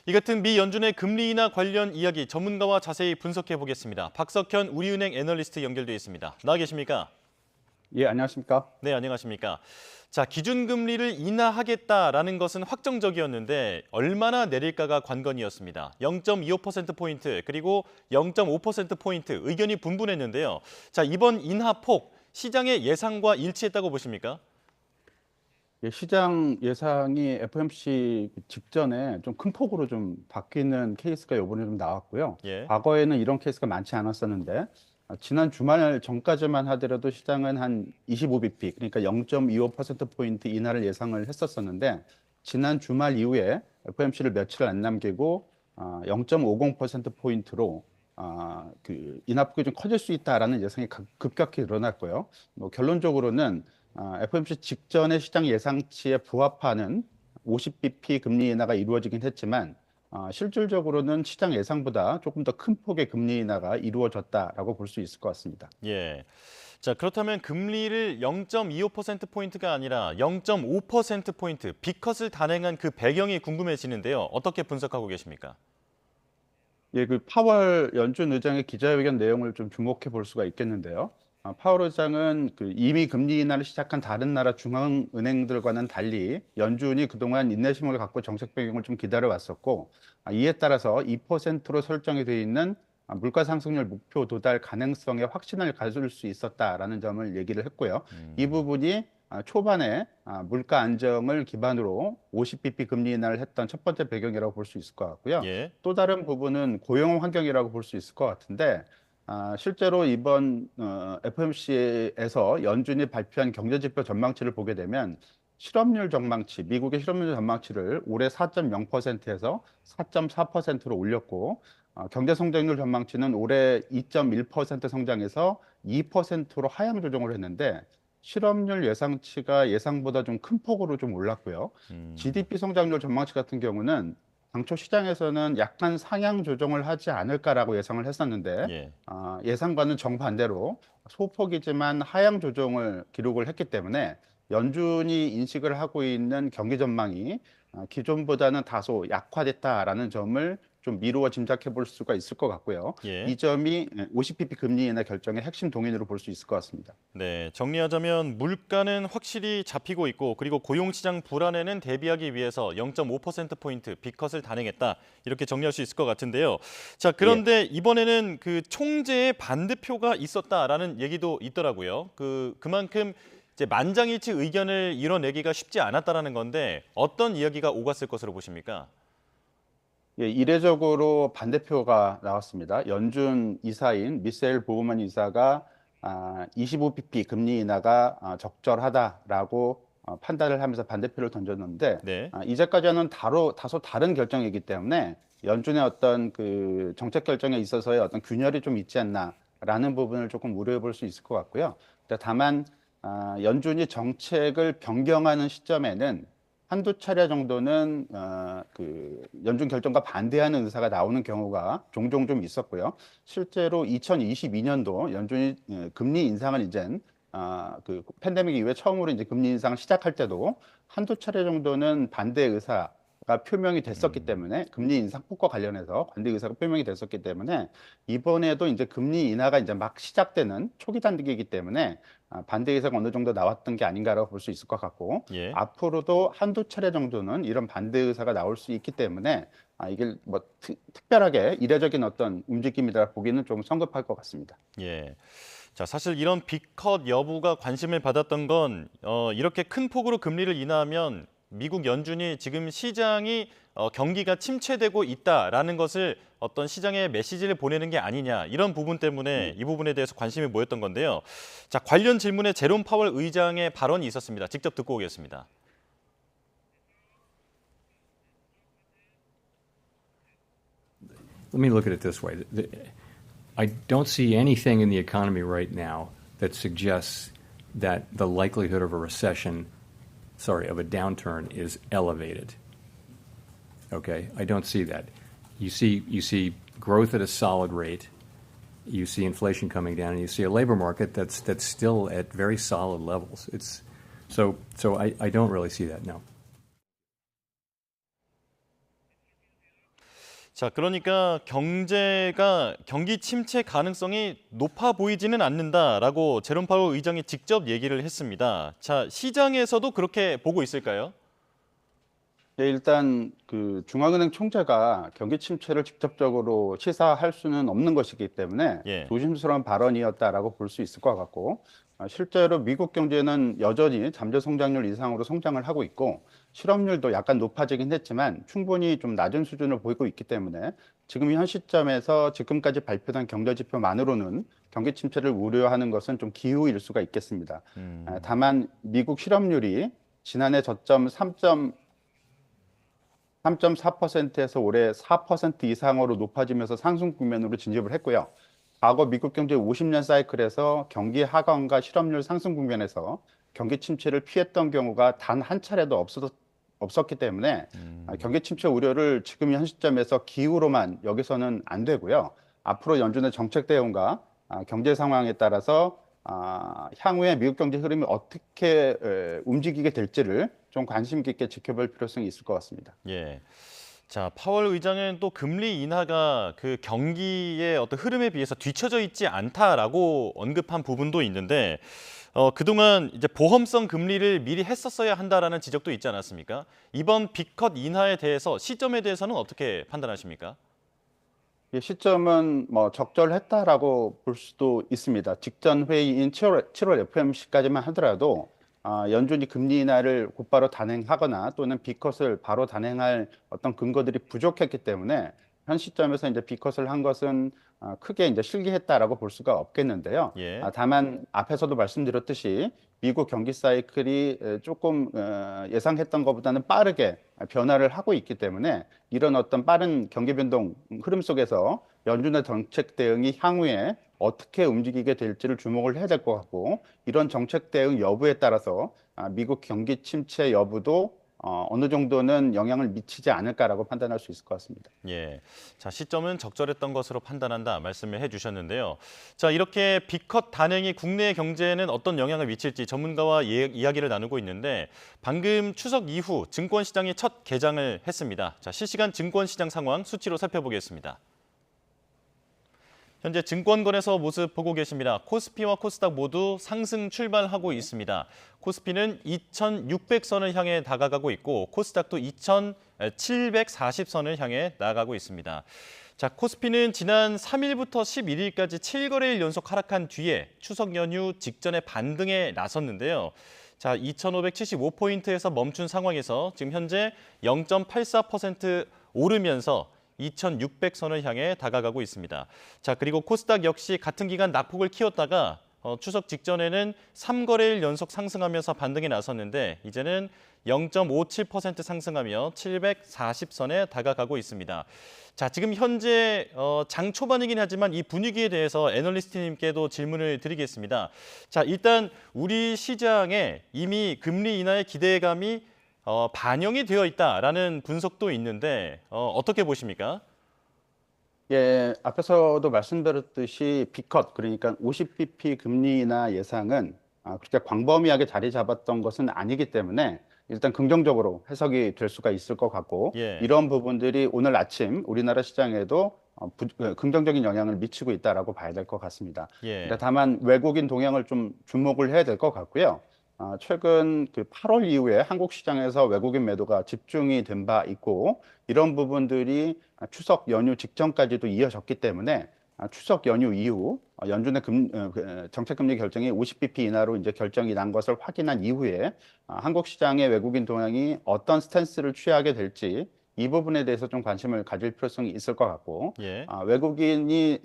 이 같은 미 연준의 금리 인하 관련 이야기 전문가와 자세히 분석해 보겠습니다. 박석현 우리은행 애널리스트 연결돼 있습니다. 나와 계십니까? 예, 안녕하십니까? 네, 안녕하십니까? 자, 기준금리를 인하하겠다라는 것은 확정적이었는데 얼마나 내릴까가 관건이었습니다. 0.25%포인트 그리고 0.5%포인트 의견이 분분했는데요. 자, 이번 인하폭 시장의 예상과 일치했다고 보십니까? 예, 시장 예상이 FOMC 직전에 좀 큰 폭으로 좀 바뀌는 케이스가 이번에 좀 나왔고요. 예. 과거에는 이런 케이스가 많지 않았었는데 지난 주말 전까지만 하더라도 시장은 한 25bp, 그러니까 0.25%포인트 인하를 예상을 했었었는데 지난 주말 이후에 FOMC를 며칠 안 남기고 0.50%포인트로 그 인하폭이 좀 커질 수 있다라는 예상이 급격히 늘어났고요. 뭐 결론적으로는 FOMC 직전의 시장 예상치에 부합하는 50bp 금리 인하가 이루어지긴 했지만 실질적으로는 시장 예상보다 조금 더 큰 폭의 금리 인하가 이루어졌다라고 볼 수 있을 것 같습니다. 예. 자, 그렇다면 금리를 0.25%포인트가 아니라 0.5%포인트 빅컷을 단행한 그 배경이 궁금해지는데요. 어떻게 분석하고 계십니까? 예, 그 파월 연준 의장의 기자회견 내용을 좀 주목해 볼 수가 있겠는데요. 파월 의장은 그 이미 금리 인하를 시작한 다른 나라 중앙은행들과는 달리 연준이 그동안 인내심을 갖고 정책 변경을 좀 기다려 왔었고, 이에 따라서 2%로 설정이 되어 있는 물가 상승률 목표 도달 가능성에 확신을 가질 수 있었다라는 점을 얘기를 했고요. 이 부분이 초반에 물가 안정을 기반으로 50bp 금리 인하를 했던 첫 번째 배경이라고 볼 수 있을 것 같고요. 예. 또 다른 부분은 고용 환경이라고 볼 수 있을 것 같은데 실제로 이번 FOMC에서 연준이 발표한 경제지표 전망치를 보게 되면 실업률 전망치, 미국의 실업률 전망치를 올해 4.0%에서 4.4%로 올렸고 경제 성장률 전망치는 올해 2.1% 성장해서 2%로 하향 조정을 했는데 실업률 예상치가 예상보다 좀 큰 폭으로 좀 올랐고요. GDP 성장률 전망치 같은 경우는 당초 시장에서는 약간 상향 조정을 하지 않을까라고 예상을 했었는데 예. 예상과는 정반대로 소폭이지만 하향 조정을 기록을 했기 때문에 연준이 인식을 하고 있는 경기 전망이 기존보다는 다소 약화됐다라는 점을 좀 미루어 짐작해 볼 수가 있을 것 같고요. 예. 이 점이 50bp 금리 인하 결정의 핵심 동인으로 볼 수 있을 것 같습니다. 네, 정리하자면 물가는 확실히 잡히고 있고 그리고 고용시장 불안에는 대비하기 위해서 0.5%포인트 빅컷을 단행했다. 이렇게 정리할 수 있을 것 같은데요. 자, 예. 그런데 이번에는 그 총재의 반대표가 있었다라는 얘기도 있더라고요. 그만큼 이제 만장일치 의견을 이뤄내기가 쉽지 않았다라는 건데 어떤 이야기가 오갔을 것으로 보십니까? 예, 이례적으로 반대표가 나왔습니다. 연준 이사인 미셀 보우먼 이사가 25bp 금리 인하가 적절하다라고 판단을 하면서 반대표를 던졌는데 네. 이제까지는 다소 다른 결정이기 때문에 연준의 어떤 그 정책 결정에 있어서의 어떤 균열이 좀 있지 않나라는 부분을 조금 우려해 볼 수 있을 것 같고요. 다만 연준이 정책을 변경하는 시점에는 한두 차례 정도는 그 연준 결정과 반대하는 의사가 나오는 경우가 종종 좀 있었고요. 실제로 2022년도 연준이 금리 인상을 이젠 그 팬데믹 이후에 처음으로 이제 금리 인상을 시작할 때도 한두 차례 정도는 반대 의사가 표명이 됐었기 때문에 금리 인상 폭과 관련해서 반대 의사가 표명이 됐었기 때문에 이번에도 이제 금리 인하가 이제 막 시작되는 초기 단계이기 때문에 반대 의사가 어느 정도 나왔던 게 아닌가라고 볼 수 있을 것 같고 예. 앞으로도 한두 차례 정도는 이런 반대 의사가 나올 수 있기 때문에 이게 뭐 특별하게 이례적인 어떤 움직임이라 보기는 좀 성급할 것 같습니다. 예. 자, 사실 이런 빅컷 여부가 관심을 받았던 건 이렇게 큰 폭으로 금리를 인하하면 미국 연준이 지금 시장이 경기가 침체되고 있다라는 것을 어떤 시장에 메시지를 보내는 게 아니냐 이런 부분 때문에 이 부분에 대해서 관심이 모였던 건데요. 자, 관련 질문에 제롬 파월 의장의 발언이 있었습니다. 직접 듣고 오겠습니다. Let me look at it this way. I don't see anything in the economy right now that suggests that the likelihood of a recession, of a downturn is elevated. Okay, I don't see that. You see growth at a solid rate. You see inflation coming down, and you see a labor market that's still at very solid levels. I don't really see that. No. 자, 그러니까 경기 침체 가능성이 높아 보이지는 않는다라고 제롬 파월 의장이 직접 얘기를 했습니다. 자, 시장에서도 그렇게 보고 있을까요? 예, 일단 그 중앙은행 총재가 경기 침체를 직접적으로 시사할 수는 없는 것이기 때문에 예. 조심스러운 발언이었다라고 볼 수 있을 것 같고, 실제로 미국 경제는 여전히 잠재 성장률 이상으로 성장을 하고 있고, 실업률도 약간 높아지긴 했지만 충분히 좀 낮은 수준을 보이고 있기 때문에 지금 현 시점에서 지금까지 발표된 경제 지표만으로는 경기 침체를 우려하는 것은 좀 기우일 수가 있겠습니다. 다만 미국 실업률이 지난해 저점 3.4%에서 올해 4% 이상으로 높아지면서 상승 국면으로 진입을 했고요. 과거 미국 경제 50년 사이클에서 경기 하강과 실업률 상승 국면에서 경기 침체를 피했던 경우가 단 한 차례도 없었기 때문에 경기 침체 우려를 지금 현 시점에서 기우로만 여기서는 안 되고요. 앞으로 연준의 정책 대응과 경제 상황에 따라서 향후에 미국 경제 흐름이 어떻게 움직이게 될지를 좀 관심 깊게 지켜볼 필요성이 있을 것 같습니다. 예. 자, 파월 의장은 또 금리 인하가 그 경기의 어떤 흐름에 비해서 뒤처져 있지 않다라고 언급한 부분도 있는데 그동안 이제 보험성 금리를 미리 했었어야 한다라는 지적도 있지 않았습니까? 이번 빅컷 인하에 대해서 시점에 대해서는 어떻게 판단하십니까? 이 시점은 뭐 적절했다라고 볼 수도 있습니다. 직전 회의인 7월 FOMC까지만 하더라도 연준이 금리 인하를 곧바로 단행하거나 또는 B컷을 바로 단행할 어떤 근거들이 부족했기 때문에 현 시점에서 이제 B컷을 한 것은 크게 이제 실기했다라고 볼 수가 없겠는데요. 예. 다만 앞에서도 말씀드렸듯이 미국 경기 사이클이 조금 예상했던 것보다는 빠르게 변화를 하고 있기 때문에 이런 어떤 빠른 경기 변동 흐름 속에서 연준의 정책 대응이 향후에 어떻게 움직이게 될지를 주목을 해야 될 것 같고, 이런 정책 대응 여부에 따라서 미국 경기 침체 여부도 어느 정도는 영향을 미치지 않을까라고 판단할 수 있을 것 같습니다. 예. 자, 시점은 적절했던 것으로 판단한다 말씀을 해주셨는데요. 자, 이렇게 빅컷 단행이 국내 경제에는 어떤 영향을 미칠지 전문가와 이야기를 나누고 있는데 방금 추석 이후 증권시장이 첫 개장을 했습니다. 자, 실시간 증권시장 상황 수치로 살펴보겠습니다. 현재 증권거래소 모습 보고 계십니다. 코스피와 코스닥 모두 상승 출발하고 있습니다. 코스피는 2,600선을 향해 다가가고 있고 코스닥도 2,740선을 향해 나아가고 있습니다. 자, 코스피는 지난 3일부터 11일까지 7거래일 연속 하락한 뒤에 추석 연휴 직전에 반등에 나섰는데요. 자, 2,575포인트에서 멈춘 상황에서 지금 현재 0.84% 오르면서 2,600선을 향해 다가가고 있습니다. 자, 그리고 코스닥 역시 같은 기간 낙폭을 키웠다가 추석 직전에는 3거래일 연속 상승하면서 반등에 나섰는데 이제는 0.57% 상승하며 740선에 다가가고 있습니다. 자, 지금 현재 장 초반이긴 하지만 이 분위기에 대해서 애널리스트님께도 질문을 드리겠습니다. 자, 일단 우리 시장에 이미 금리 인하의 기대감이 반영이 되어 있다라는 분석도 있는데 어떻게 보십니까? 예, 앞에서도 말씀드렸듯이 B컷, 그러니까 50bp 금리 인하 예상은 그렇게 광범위하게 자리 잡았던 것은 아니기 때문에 일단 긍정적으로 해석이 될 수가 있을 것 같고, 예. 이런 부분들이 오늘 아침 우리나라 시장에도 긍정적인 영향을 미치고 있다라고 봐야 될 것 같습니다. 예. 다만 외국인 동향을 좀 주목을 해야 될 것 같고요. 최근 그 8월 이후에 한국 시장에서 외국인 매도가 집중이 된 바 있고, 이런 부분들이 추석 연휴 직전까지도 이어졌기 때문에 추석 연휴 이후 연준의 정책 금리 결정이 50bp 인하로 이제 결정이 난 것을 확인한 이후에 한국 시장의 외국인 동향이 어떤 스탠스를 취하게 될지 이 부분에 대해서 좀 관심을 가질 필요성이 있을 것 같고, 예. 외국인이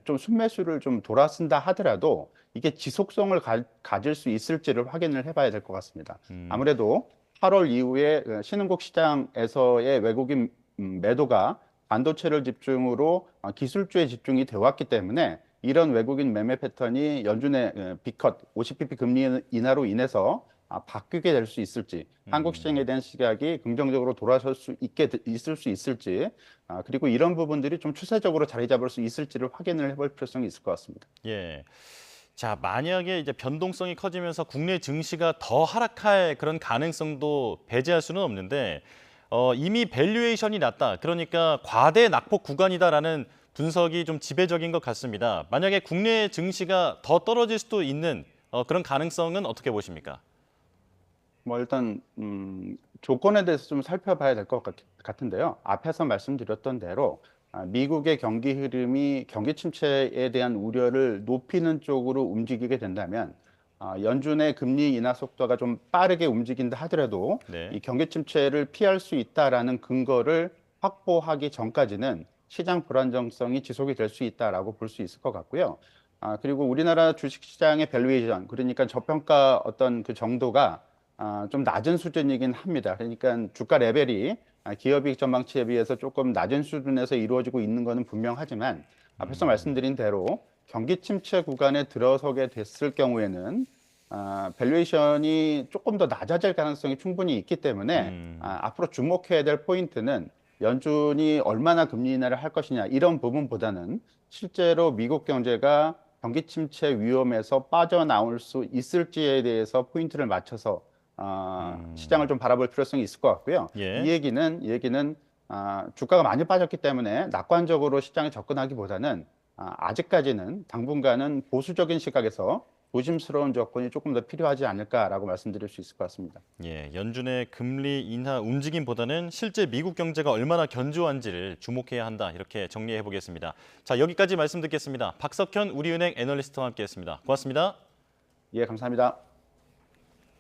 좀 순매수를 좀 돌아선다 하더라도 이게 지속성을 가질 수 있을지를 확인을 해봐야 될 것 같습니다. 아무래도 8월 이후에 신흥국 시장에서의 외국인 매도가 반도체를 집중으로 기술주에 집중이 되어 왔기 때문에 이런 외국인 매매 패턴이 연준의 B컷 50bp 금리 인하로 인해서 바뀌게 될 수 있을지, 한국 시장에 대한 시각이 긍정적으로 돌아설 수 있을 수 있을지, 그리고 이런 부분들이 좀 추세적으로 자리 잡을 수 있을지를 확인을 해볼 필요성이 있을 것 같습니다. 예. 자, 만약에 이제 변동성이 커지면서 국내 증시가 더 하락할 그런 가능성도 배제할 수는 없는데 이미 밸류에이션이 낮다. 그러니까 과대 낙폭 구간이다라는 분석이 좀 지배적인 것 같습니다. 만약에 국내 증시가 더 떨어질 수도 있는 그런 가능성은 어떻게 보십니까? 뭐 일단 조건에 대해서 좀 살펴봐야 될 것 같은데요. 앞에서 말씀드렸던 대로 미국의 경기 흐름이 경기 침체에 대한 우려를 높이는 쪽으로 움직이게 된다면 연준의 금리 인하 속도가 좀 빠르게 움직인다 하더라도 네. 이 경기 침체를 피할 수 있다라는 근거를 확보하기 전까지는 시장 불안정성이 지속이 될 수 있다라고 볼 수 있을 것 같고요. 그리고 우리나라 주식시장의 밸류에이션, 그러니까 저평가 어떤 그 정도가 좀 낮은 수준이긴 합니다. 그러니까 주가 레벨이 기업이익 전망치에 비해서 조금 낮은 수준에서 이루어지고 있는 것은 분명하지만 앞에서 말씀드린 대로 경기 침체 구간에 들어서게 됐을 경우에는 밸류에이션이 조금 더 낮아질 가능성이 충분히 있기 때문에 앞으로 주목해야 될 포인트는 연준이 얼마나 금리 인하를 할 것이냐 이런 부분보다는 실제로 미국 경제가 경기 침체 위험에서 빠져나올 수 있을지에 대해서 포인트를 맞춰서 시장을 좀 바라볼 필요성이 있을 것 같고요. 예. 이 얘기는 주가가 많이 빠졌기 때문에 낙관적으로 시장에 접근하기보다는 아직까지는 당분간은 보수적인 시각에서 조심스러운 접근이 조금 더 필요하지 않을까라고 말씀드릴 수 있을 것 같습니다. 예, 연준의 금리 인하 움직임보다는 실제 미국 경제가 얼마나 견조한지를 주목해야 한다. 이렇게 정리해 보겠습니다. 자, 여기까지 말씀 듣겠습니다. 박석현 우리은행 애널리스트와 함께했습니다. 고맙습니다. 예, 감사합니다.